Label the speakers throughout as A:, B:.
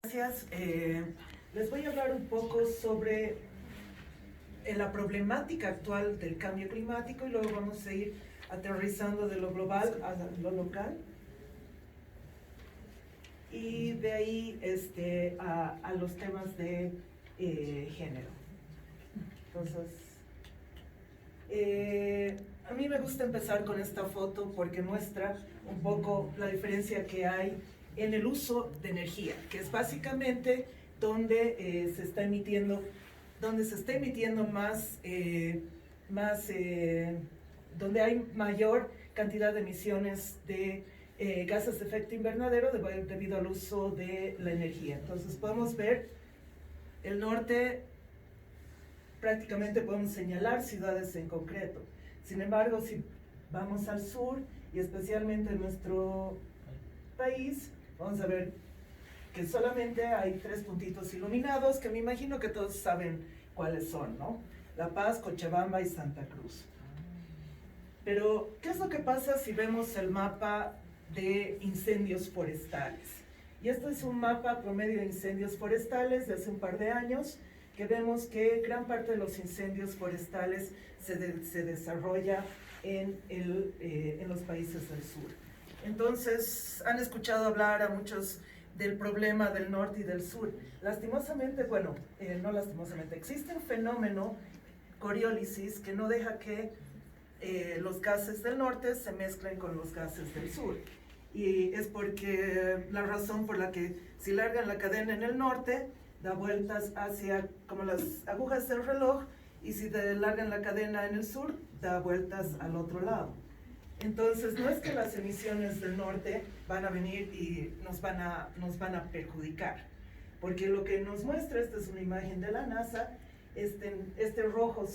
A: Gracias. Les voy a hablar un poco sobre la problemática actual del cambio climático y luego vamos a ir aterrizando de lo global a lo local y de ahí a los temas de género. Entonces, a mí me gusta empezar con esta foto porque muestra un poco la diferencia que hay en el uso de energía, que es básicamente donde se está emitiendo más, donde hay mayor cantidad de emisiones de gases de efecto invernadero debido al uso de la energía. Entonces podemos ver el norte, prácticamente podemos señalar ciudades en concreto. Sin embargo, si vamos al sur y especialmente en nuestro país, vamos a ver que solamente hay 3 puntitos iluminados, que me imagino que todos saben cuáles son, ¿no? La Paz, Cochabamba y Santa Cruz. Pero, ¿qué es lo que pasa si vemos el mapa de incendios forestales? Y esto es un mapa promedio de incendios forestales de hace un par de años, que vemos que gran parte de los incendios forestales se desarrolla en los países del sur. Entonces, han escuchado hablar a muchos del problema del norte y del sur. Lastimosamente, bueno, no lastimosamente, existe un fenómeno, coriólisis, que no deja que los gases del norte se mezclen con los gases del sur. Y es porque la razón por la que si largan la cadena en el norte, da vueltas hacia, como las agujas del reloj, y si largan la cadena en el sur, da vueltas al otro lado. Entonces, no es que las emisiones del norte van a venir y nos van a perjudicar, porque lo que nos muestra, esta es una imagen de la NASA, este rojo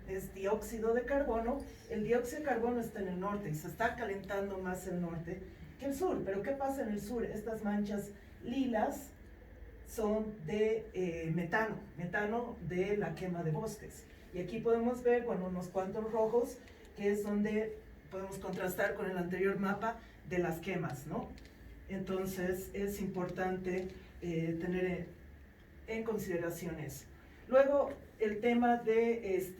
A: es dióxido de carbono. El dióxido de carbono está en el norte y se está calentando más el norte que el sur. Pero ¿qué pasa en el sur? Estas manchas lilas son de metano de la quema de bosques. Y aquí podemos ver, bueno, unos cuantos rojos, que es donde podemos contrastar con el anterior mapa de las quemas, ¿no? Entonces es importante tener en consideración eso. Luego, el tema de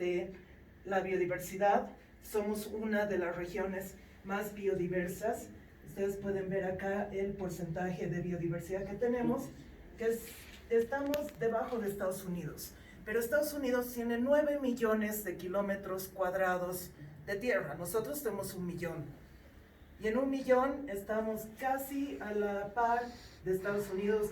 A: la biodiversidad. Somos una de las regiones más biodiversas. Ustedes pueden ver acá el porcentaje de biodiversidad que tenemos, estamos debajo de Estados Unidos. Pero Estados Unidos tiene 9 millones de kilómetros cuadrados de tierra. Nosotros tenemos 1 millón. Y en 1 millón estamos casi a la par de Estados Unidos,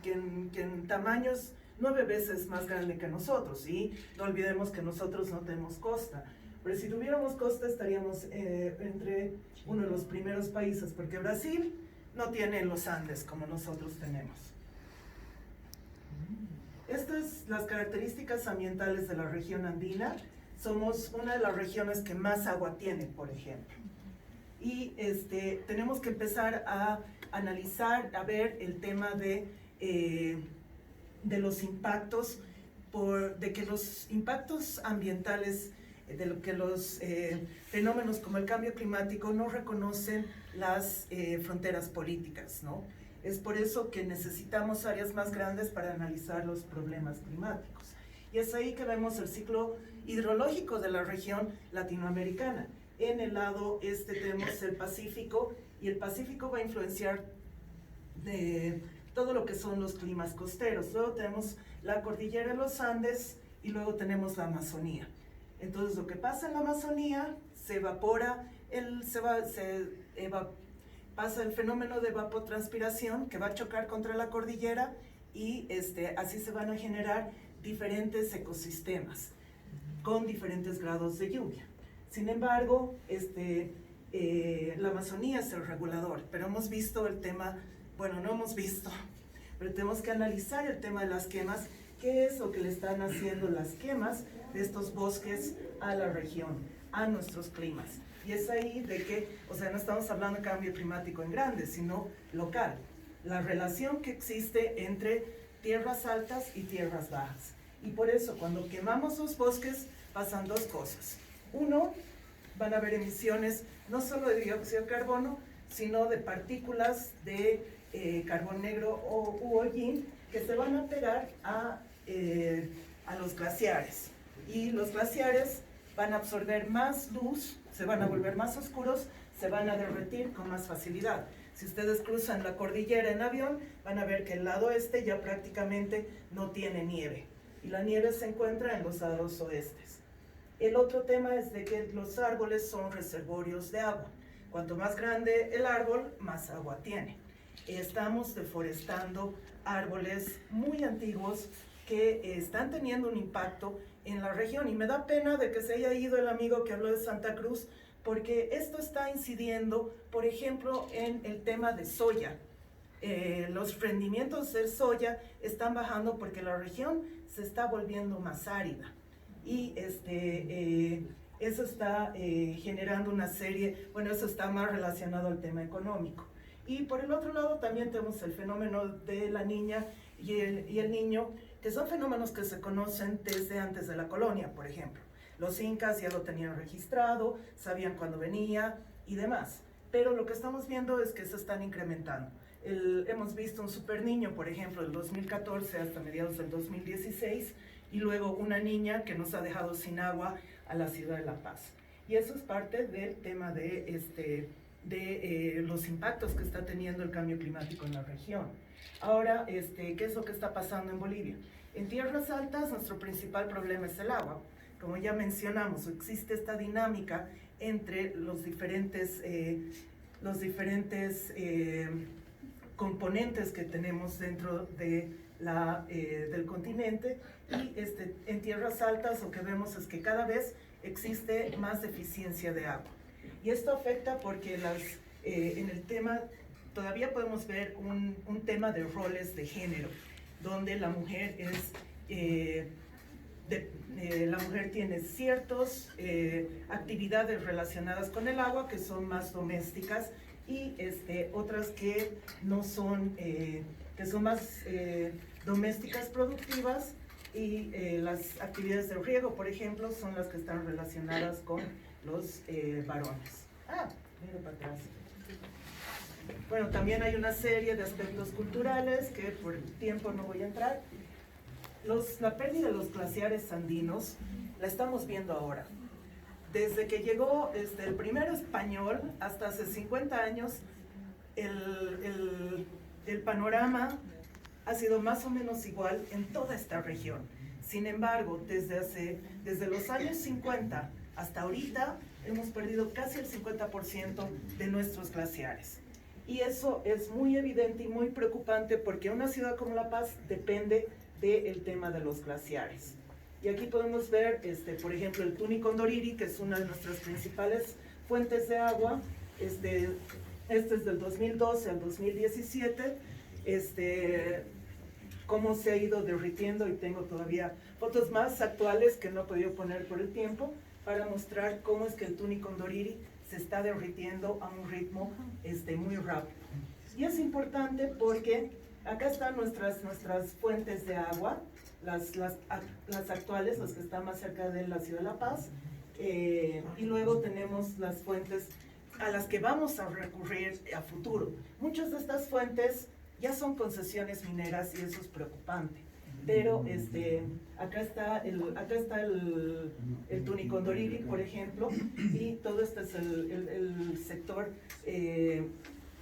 A: que en tamaños 9 veces más grande que nosotros. Y no olvidemos que nosotros no tenemos costa. Pero si tuviéramos costa estaríamos entre uno de los primeros países, porque Brasil no tiene los Andes como nosotros tenemos. Estas son las características ambientales de la región andina. Somos una de las regiones que más agua tiene, por ejemplo. Y tenemos que empezar a analizar, a ver el tema de los impactos, de que los impactos ambientales, de lo que los fenómenos como el cambio climático no reconocen las fronteras políticas, ¿no? Es por eso que necesitamos áreas más grandes para analizar los problemas climáticos. Y es ahí que vemos el ciclo hidrológico de la región latinoamericana. En el lado tenemos el Pacífico, y el Pacífico va a influenciar de todo lo que son los climas costeros. Luego tenemos la cordillera de los Andes y luego tenemos la Amazonía. Entonces, lo que pasa en la Amazonía, se evapora, pasa el fenómeno de evapotranspiración que va a chocar contra la cordillera y así se van a generar diferentes ecosistemas con diferentes grados de lluvia. Sin embargo, la Amazonía es el regulador, pero hemos visto el tema, bueno, no hemos visto, pero tenemos que analizar el tema de las quemas. ¿Qué es lo que le están haciendo las quemas de estos bosques a la región, a nuestros climas? Y es ahí de que, o sea, no estamos hablando de cambio climático en grande, sino local. La relación que existe entre tierras altas y tierras bajas. Y por eso, cuando quemamos los bosques, pasan 2 cosas. Uno, van a haber emisiones no solo de dióxido de carbono, sino de partículas de carbón negro u hollín, que se van a pegar a los glaciares. Y los glaciares van a absorber más luz, se van a volver más oscuros, se van a derretir con más facilidad. Si ustedes cruzan la cordillera en avión, van a ver que el lado este ya prácticamente no tiene nieve. Y la nieve se encuentra en los lados oestes. El otro tema es de que los árboles son reservorios de agua. Cuanto más grande el árbol, más agua tiene. Estamos deforestando árboles muy antiguos que están teniendo un impacto en la región. Y me da pena de que se haya ido el amigo que habló de Santa Cruz, porque esto está incidiendo, por ejemplo, en el tema de soya. Los rendimientos de soya están bajando porque la región se está volviendo más árida. Y eso está generando una serie, bueno, eso está más relacionado al tema económico. Y por el otro lado también tenemos el fenómeno de la niña y el niño, que son fenómenos que se conocen desde antes de la colonia, por ejemplo. Los incas ya lo tenían registrado, sabían cuándo venía y demás. Pero lo que estamos viendo es que se están incrementando. Hemos visto un super niño, por ejemplo, del 2014 hasta mediados del 2016, y luego una niña que nos ha dejado sin agua a la ciudad de La Paz. Y eso es parte del tema de los impactos que está teniendo el cambio climático en la región. Ahora, ¿qué es lo que está pasando en Bolivia? En tierras altas, nuestro principal problema es el agua. Como ya mencionamos, existe esta dinámica entre los diferentes componentes que tenemos dentro del continente, y en tierras altas lo que vemos es que cada vez existe más deficiencia de agua. Y esto afecta porque en el tema todavía podemos ver un tema de roles de género, donde la mujer la mujer tiene ciertas actividades relacionadas con el agua que son más domésticas, y otras que no son, que son más domésticas productivas, y las actividades de riego, por ejemplo, son las que están relacionadas con los varones. Mira para atrás. Bueno, también hay una serie de aspectos culturales que por tiempo no voy a entrar. La pérdida de los glaciares andinos la estamos viendo ahora. Desde que llegó el primero español hasta hace 50 años, el panorama ha sido más o menos igual en toda esta región. Sin embargo, desde los años 50 hasta ahorita, hemos perdido casi el 50% de nuestros glaciares. Y eso es muy evidente y muy preocupante, porque una ciudad como La Paz depende del tema de los glaciares. Y aquí podemos ver, por ejemplo, el Tuni-Condoriri, que es una de nuestras principales fuentes de agua. Este es del 2012 al 2017. Cómo se ha ido derritiendo, y tengo todavía fotos más actuales que no he podido poner por el tiempo, para mostrar cómo es que el Tuni-Condoriri se está derritiendo a un ritmo muy rápido. Y es importante porque acá están nuestras fuentes de agua, las actuales, las que están más cerca de la ciudad de La Paz, y luego tenemos las fuentes a las que vamos a recurrir a futuro. Muchas de estas fuentes ya son concesiones mineras, y eso es preocupante. Pero acá está el Tuni-Condoriri, por ejemplo, y todo este es el sector,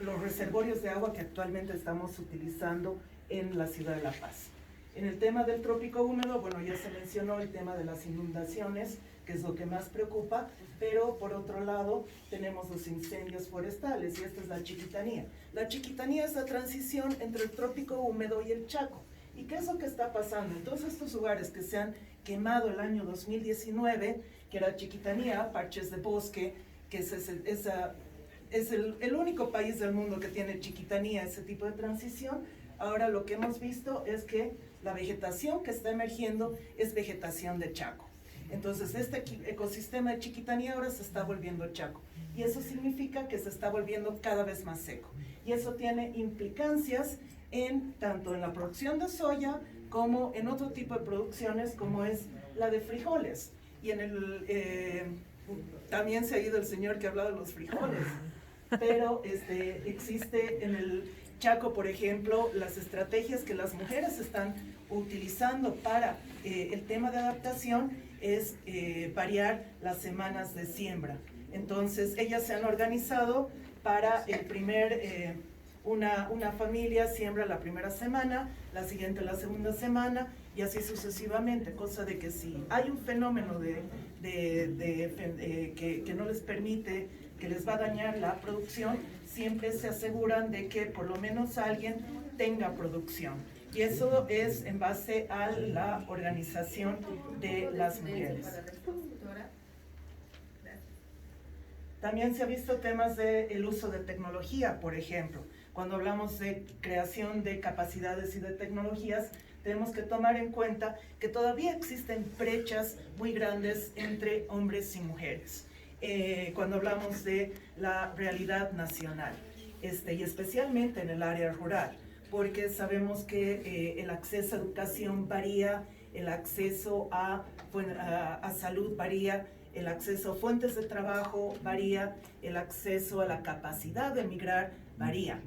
A: los reservorios de agua que actualmente estamos utilizando en la ciudad de La Paz. En el tema del trópico húmedo, bueno, ya se mencionó el tema de las inundaciones, que es lo que más preocupa, pero por otro lado tenemos los incendios forestales, y esta es la Chiquitanía. La Chiquitanía es la transición entre el trópico húmedo y el Chaco. ¿Y qué es lo que está pasando? En todos estos lugares que se han quemado el año 2019, que era Chiquitanía, parches de bosque, que es el único país del mundo que tiene Chiquitanía, ese tipo de transición. Ahora lo que hemos visto es que la vegetación que está emergiendo es vegetación de Chaco. Entonces este ecosistema de Chiquitanía ahora se está volviendo Chaco, y eso significa que se está volviendo cada vez más seco, y eso tiene implicancias tanto en la producción de soya como en otro tipo de producciones, como es la de frijoles. Y también se ha ido el señor que ha hablado de los frijoles, pero existe Chaco, por ejemplo, las estrategias que las mujeres están utilizando para el tema de adaptación es variar las semanas de siembra. Entonces, ellas se han organizado para una familia siembra la primera semana, la siguiente la segunda semana, y así sucesivamente, cosa de que si hay un fenómeno que no les permite, que les va a dañar la producción, siempre se aseguran de que por lo menos alguien tenga producción. Y eso es en base a la organización de las mujeres. También se ha visto temas del uso de tecnología, por ejemplo. Cuando hablamos de creación de capacidades y de tecnologías, tenemos que tomar en cuenta que todavía existen brechas muy grandes entre hombres y mujeres. Cuando hablamos de la realidad nacional, y especialmente en el área rural, porque sabemos que el acceso a educación varía, el acceso a salud varía, el acceso a fuentes de trabajo varía, el acceso a la capacidad de migrar varía.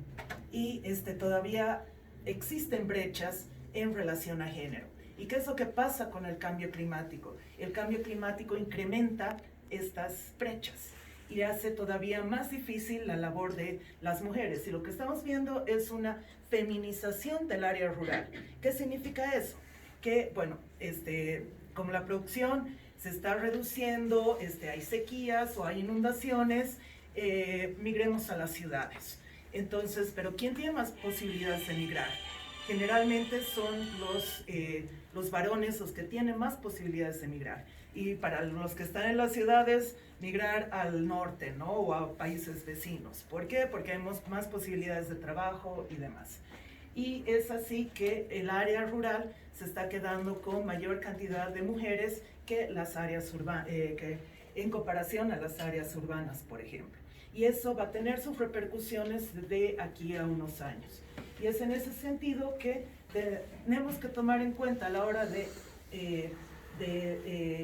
A: Y todavía existen brechas en relación a género. ¿Y qué es lo que pasa con el cambio climático? El cambio climático incrementa estas brechas y hace todavía más difícil la labor de las mujeres. Y lo que estamos viendo es una feminización del área rural. ¿Qué significa eso? Que, bueno, como la producción se está reduciendo, hay sequías o hay inundaciones, migremos a las ciudades. Entonces, ¿pero quién tiene más posibilidades de migrar? Generalmente son los varones los que tienen más posibilidades de migrar. Y para los que están en las ciudades, migrar al norte, ¿no? O a países vecinos. ¿Por qué? Porque hay más posibilidades de trabajo y demás. Y es así que el área rural se está quedando con mayor cantidad de mujeres que las áreas urbanas, en comparación a las áreas urbanas, por ejemplo. Y eso va a tener sus repercusiones de aquí a unos años. Y es en ese sentido que tenemos que tomar en cuenta a la hora de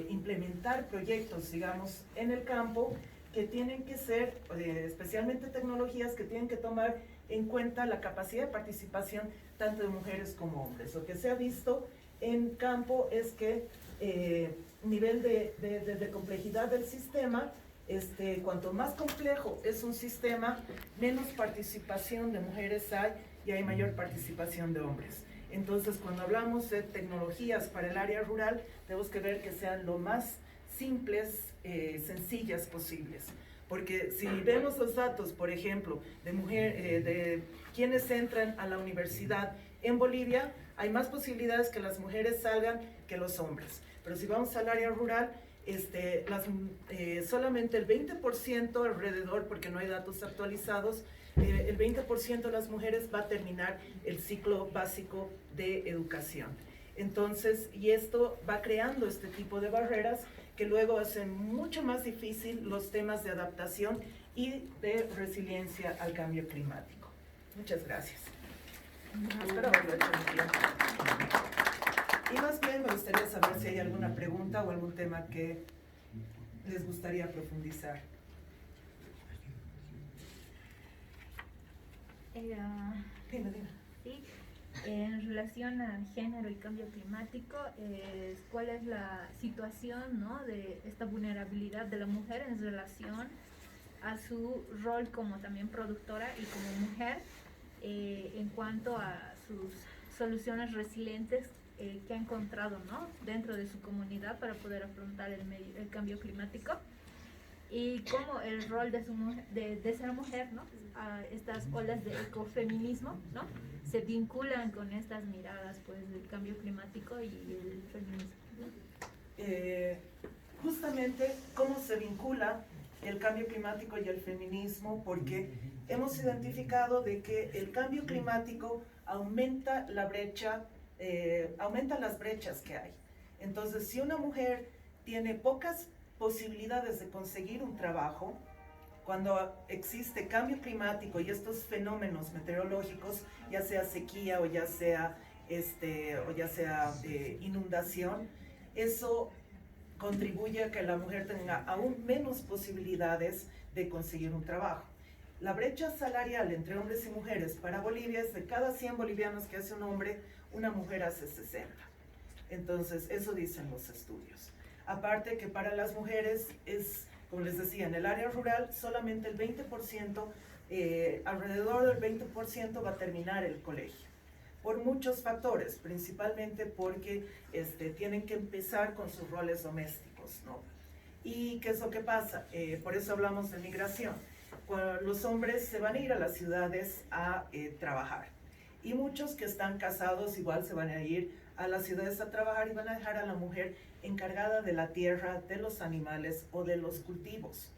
A: implementar proyectos, digamos, en el campo, que tienen que ser, especialmente tecnologías que tienen que tomar en cuenta la capacidad de participación tanto de mujeres como hombres. Lo que se ha visto en campo es que nivel de complejidad del sistema, cuanto más complejo es un sistema, menos participación de mujeres hay y hay mayor participación de hombres. Entonces, cuando hablamos de tecnologías para el área rural, tenemos que ver que sean lo más simples, sencillas posibles. Porque si vemos los datos, por ejemplo, de quienes entran a la universidad en Bolivia, hay más posibilidades que las mujeres salgan que los hombres. Pero si vamos al área rural, solamente el 20% alrededor, porque no hay datos actualizados, el 20% de las mujeres va a terminar el ciclo básico de educación. Entonces, y esto va creando este tipo de barreras que luego hacen mucho más difícil los temas de adaptación y de resiliencia al cambio climático. Muchas gracias. Espero haberlo hecho muy bien. Y más bien me gustaría saber si hay alguna pregunta o algún tema que les gustaría profundizar. Dime.
B: Sí, en relación al género y cambio climático, ¿cuál es la situación, ¿no?, de esta vulnerabilidad de la mujer en relación a su rol como también productora y como mujer en cuanto a sus soluciones resilientes que ha encontrado, ¿no?, dentro de su comunidad para poder afrontar el cambio climático? Y cómo el rol de ser mujer, ¿no?, a estas olas de ecofeminismo, ¿no?, se vinculan con estas miradas, pues, del cambio climático y el feminismo.
A: Justamente cómo se vincula el cambio climático y el feminismo, porque hemos identificado de que el cambio climático aumenta la brecha, aumenta las brechas que hay. Entonces, si una mujer tiene pocas posibilidades de conseguir un trabajo, cuando existe cambio climático y estos fenómenos meteorológicos, ya sea sequía o ya sea inundación, eso contribuye a que la mujer tenga aún menos posibilidades de conseguir un trabajo. La brecha salarial entre hombres y mujeres para Bolivia es de cada 100 bolivianos que hace un hombre, una mujer hace 60. Entonces, eso dicen los estudios. Aparte que para las mujeres es, como les decía, en el área rural solamente el 20%, alrededor del 20% va a terminar el colegio. Por muchos factores, principalmente porque tienen que empezar con sus roles domésticos, ¿no? ¿Y qué es lo que pasa? Por eso hablamos de migración. Cuando los hombres se van a ir a las ciudades a trabajar. Y muchos que están casados igual se van a ir a las ciudades a trabajar y van a dejar a la mujer encargada de la tierra, de los animales o de los cultivos.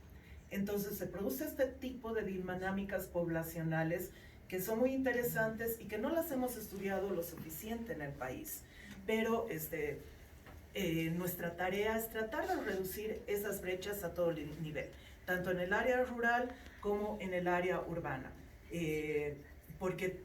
A: Entonces se produce este tipo de dinámicas poblacionales que son muy interesantes y que no las hemos estudiado lo suficiente en el país. Pero nuestra tarea es tratar de reducir esas brechas a todo nivel, tanto en el área rural como en el área urbana. Porque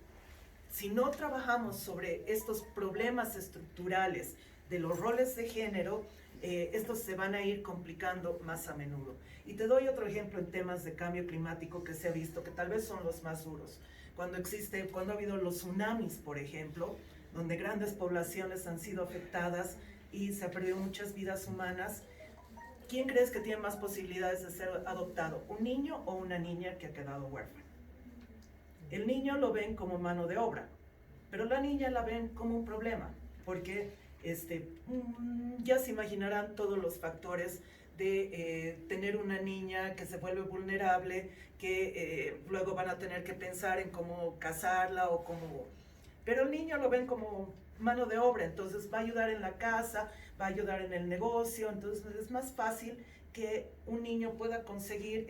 A: si no trabajamos sobre estos problemas estructurales de los roles de género, estos se van a ir complicando más a menudo. Y te doy otro ejemplo en temas de cambio climático que se ha visto, que tal vez son los más duros. Cuando ha habido los tsunamis, por ejemplo, donde grandes poblaciones han sido afectadas y se han perdido muchas vidas humanas, ¿quién crees que tiene más posibilidades de ser adoptado? ¿Un niño o una niña que ha quedado huérfana? El niño lo ven como mano de obra, pero la niña la ven como un problema, porque ya se imaginarán todos los factores de tener una niña que se vuelve vulnerable, que luego van a tener que pensar en cómo casarla o cómo... Pero el niño lo ven como mano de obra, entonces va a ayudar en la casa, va a ayudar en el negocio, entonces es más fácil que un niño pueda conseguir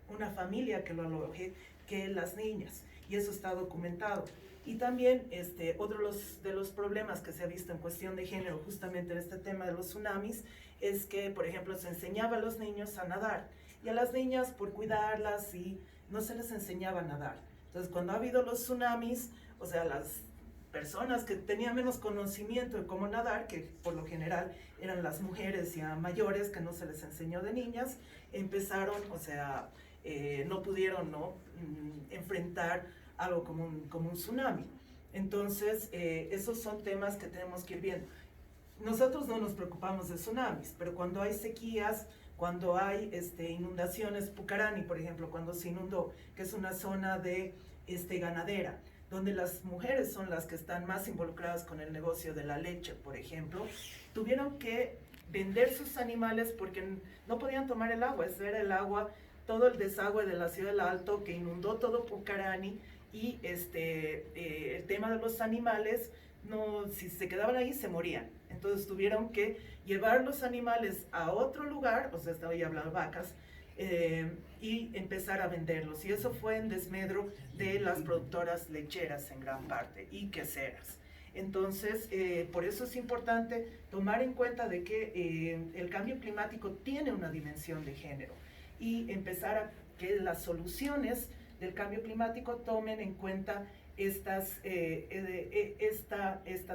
A: una familia que lo aloje que las niñas, y eso está documentado. Y también otro de los problemas que se ha visto en cuestión de género, justamente en este tema de los tsunamis, es que, por ejemplo, se enseñaba a los niños a nadar, y a las niñas, por cuidarlas, y no se les enseñaba a nadar. Entonces, cuando ha habido los tsunamis, o sea, las personas que tenían menos conocimiento de cómo nadar, que por lo general eran las mujeres ya mayores, que no se les enseñó de niñas, empezaron, o sea, no pudieron enfrentar algo como un tsunami. Entonces, esos son temas que tenemos que ir viendo. Nosotros no nos preocupamos de tsunamis, pero cuando hay sequías, cuando hay inundaciones, Pucarani, por ejemplo, cuando se inundó, que es una zona de ganadera, donde las mujeres son las que están más involucradas con el negocio de la leche, por ejemplo, tuvieron que vender sus animales porque no podían tomar el agua. Ese era el agua, todo el desagüe de la ciudad del Alto que inundó todo Pucarani, y el tema de los animales, si se quedaban ahí se morían. Entonces tuvieron que llevar los animales a otro lugar, o sea, estaba ya hablando vacas, y empezar a venderlos. Y eso fue en desmedro de las productoras lecheras en gran parte y queseras. Entonces, por eso es importante tomar en cuenta de que el cambio climático tiene una dimensión de género y empezar a que las soluciones del cambio climático tomen en cuenta esta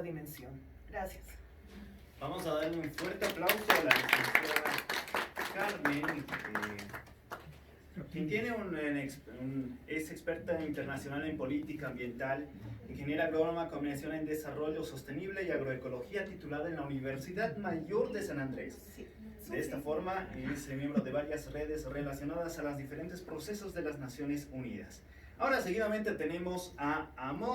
A: dimensión. Gracias.
C: Vamos a darle un fuerte aplauso a la licenciada Carmen, quien es experta internacional en política ambiental, ingeniera agrónoma con mención en desarrollo sostenible y agroecología, titulada en la Universidad Mayor de San Andrés. De esta forma, es miembro de varias redes relacionadas a los diferentes procesos de las Naciones Unidas. Ahora, seguidamente tenemos a Amor.